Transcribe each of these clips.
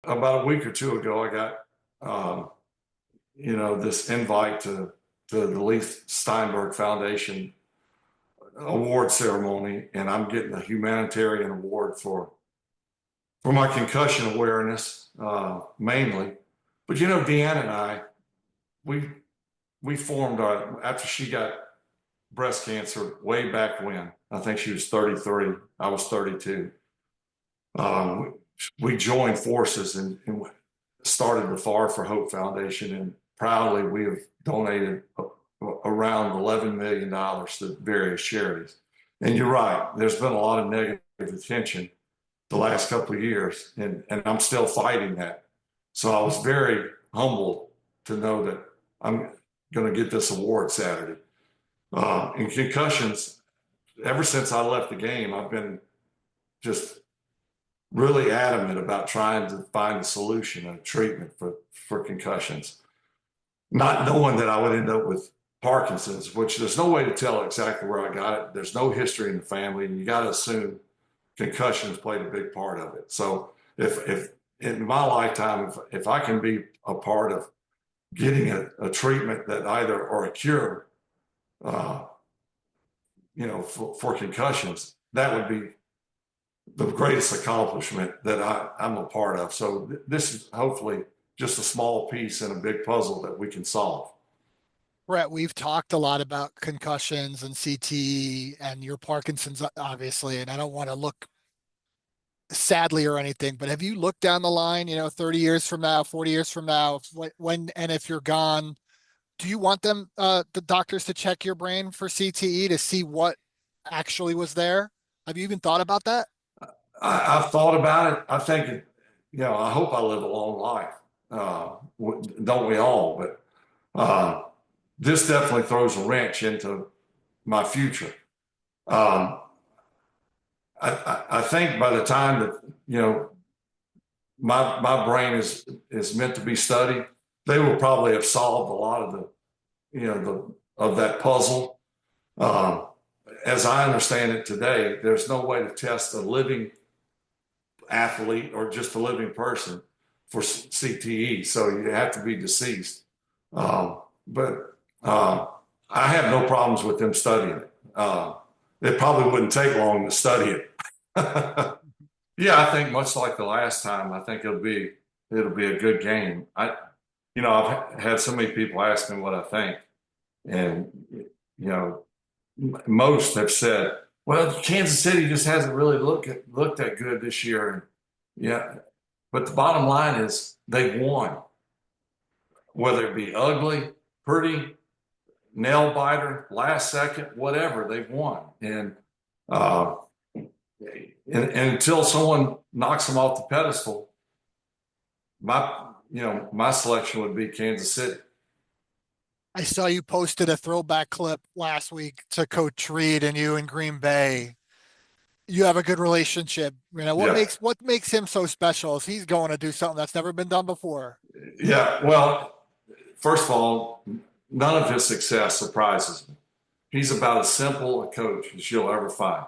about a week or two ago, I got, this invite to the Leith Steinberg Foundation award ceremony, and I'm getting a humanitarian award for my concussion awareness, mainly. But Deanna and I, we we formed after she got breast cancer way back when. I think she was 33. I was 32. Um, we joined forces and started the Far for Hope Foundation, and proudly we have donated around $11 million to various charities. And you're right, there's been a lot of negative attention the last couple of years, and I'm still fighting that. So I was very humbled to know that I'm going to get this award Saturday. In concussions, ever since I left the game, I've been just really adamant about trying to find a solution, a treatment for concussions, not knowing that I would end up with Parkinson's, which there's no way to tell exactly where I got it. There's no history in the family, and you got to assume concussions played a big part of it. So if in my lifetime, if I can be a part of getting a treatment that either or a cure, for concussions, that would be the greatest accomplishment that I'm a part of. So this is hopefully just a small piece in a big puzzle that we can solve. Brett, we've talked a lot about concussions and CTE and your Parkinson's, obviously, and I don't want to look sadly or anything, but have you looked down the line, 30 years from now, 40 years from now, when and if you're gone, do you want the doctors to check your brain for CTE to see what actually was there? Have you even thought about that? I've thought about it. I think, I hope I live a long life. Don't we all? But this definitely throws a wrench into my future. Um, I think by the time that my brain is meant to be studied, they will probably have solved a lot of of that puzzle. Um, as I understand it today, there's no way to test a living athlete or just a living person for CTE, so you have to be deceased. But I have no problems with them studying it. It probably wouldn't take long to study it. Yeah, I think much like the last time, I think it'll be a good game. I've had so many people ask me what I think, and most have said, "Well, Kansas City just hasn't really looked that good this year." And yeah, but the bottom line is they won, whether it be ugly, pretty, nail biter, last second, whatever, they've won. Uh, and until someone knocks them off the pedestal, my selection would be Kansas City. I saw you posted a throwback clip last week to Coach Reid and you in Green Bay. You have a good relationship. What Yeah, makes him so special is he's going to do something that's never been done before. yeah. Well, first of all, none of his success surprises me. He's about as simple a coach as you'll ever find.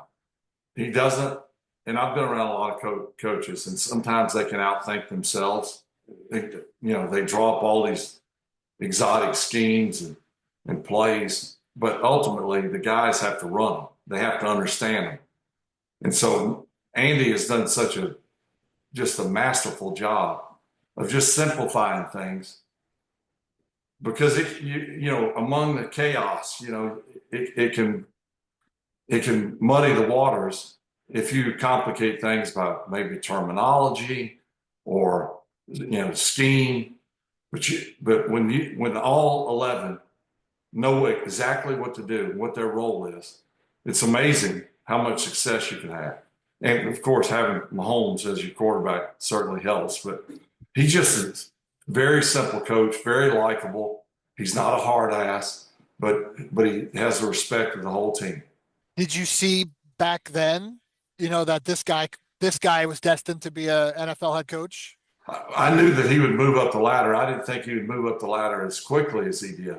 He doesn't, and I've been around a lot of coaches, and sometimes they can outthink themselves. They draw up all these exotic schemes and plays, but ultimately the guys have to run them. They have to understand them. And so Andy has done just a masterful job of just simplifying things because among the chaos, it can muddy the waters if you complicate things by maybe terminology or scheme. But when all 11 know exactly what to do, what their role is, it's amazing how much success you can have. And of course, having Mahomes as your quarterback certainly helps. But he's just a very simple coach, very likable. He's not a hard ass, but he has the respect of the whole team. Did you see back then, that this guy was destined to be a NFL head coach? I knew that he would move up the ladder. I didn't think he would move up the ladder as quickly as he did.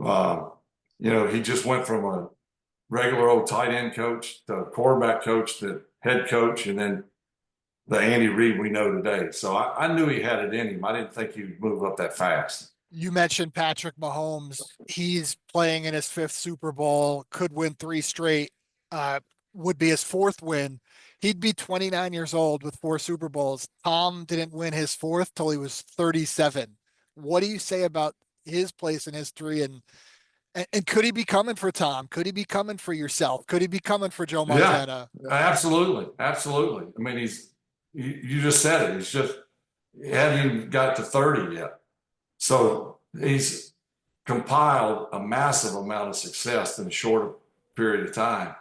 Um, he just went from a regular old tight end coach to quarterback coach to head coach, and then the Andy Reid we know today. So I knew he had it in him. I didn't think he'd move up that fast. You mentioned Patrick Mahomes. He's playing in his fifth Super Bowl, could win three straight, would be his fourth win. He'd be 29 years old with four Super Bowls. Tom didn't win his fourth till he was 37. What do you say about his place in history, and could he be coming for Tom? Could he be coming for yourself? Could he be coming for Joe Yeah, Montana? absolutely, absolutely. I mean, you just said it. He's just he hadn't even got to 30 yet. So he's compiled a massive amount of success in a short period of time.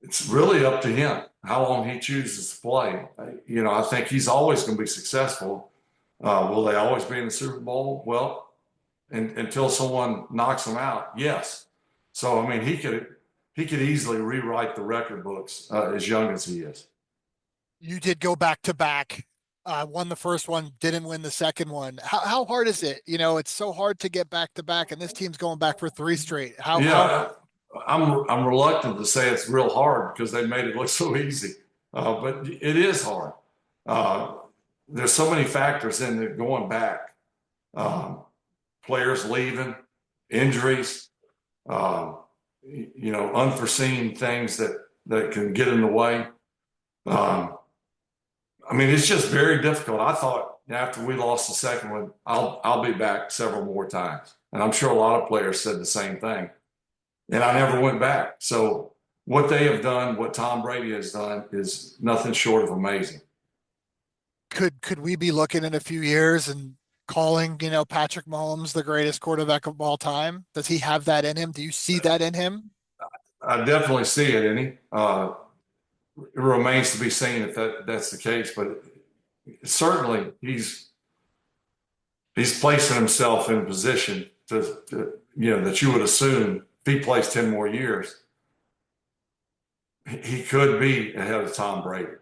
It's really up to him how long he chooses to play. You know, I think he's always going to be successful. Will they always be in the Super Bowl? Well, until someone knocks them out, yes. So I mean, he could easily rewrite the record books as young as he is. You did go back to back. Won the first one, didn't win the second one. How hard is it? You know, it's so hard to get back to back, and this team's going back for three straight. How Yeah, I'm reluctant to say it's real hard because they made it look so easy, but it is hard. Uh, there's so many factors in it going back. Um, Players leaving, injuries, uh, you know, unforeseen things that can get in the way. Um, I mean, it's just very difficult. I thought after we lost the second one, I'll be back several more times, and I'm sure a lot of players said the same thing. And I never went back. So what they have done, what Tom Brady has done, is nothing short of amazing. could we be looking in a few years and calling, Patrick Mahomes the greatest quarterback of all time? Does he have that in him? Do you see that in him? I definitely see it in him. It remains to be seen if that's the case, but certainly he's placing himself in a position that you would assume if he plays 10 more years, he could be ahead of Tom Brady.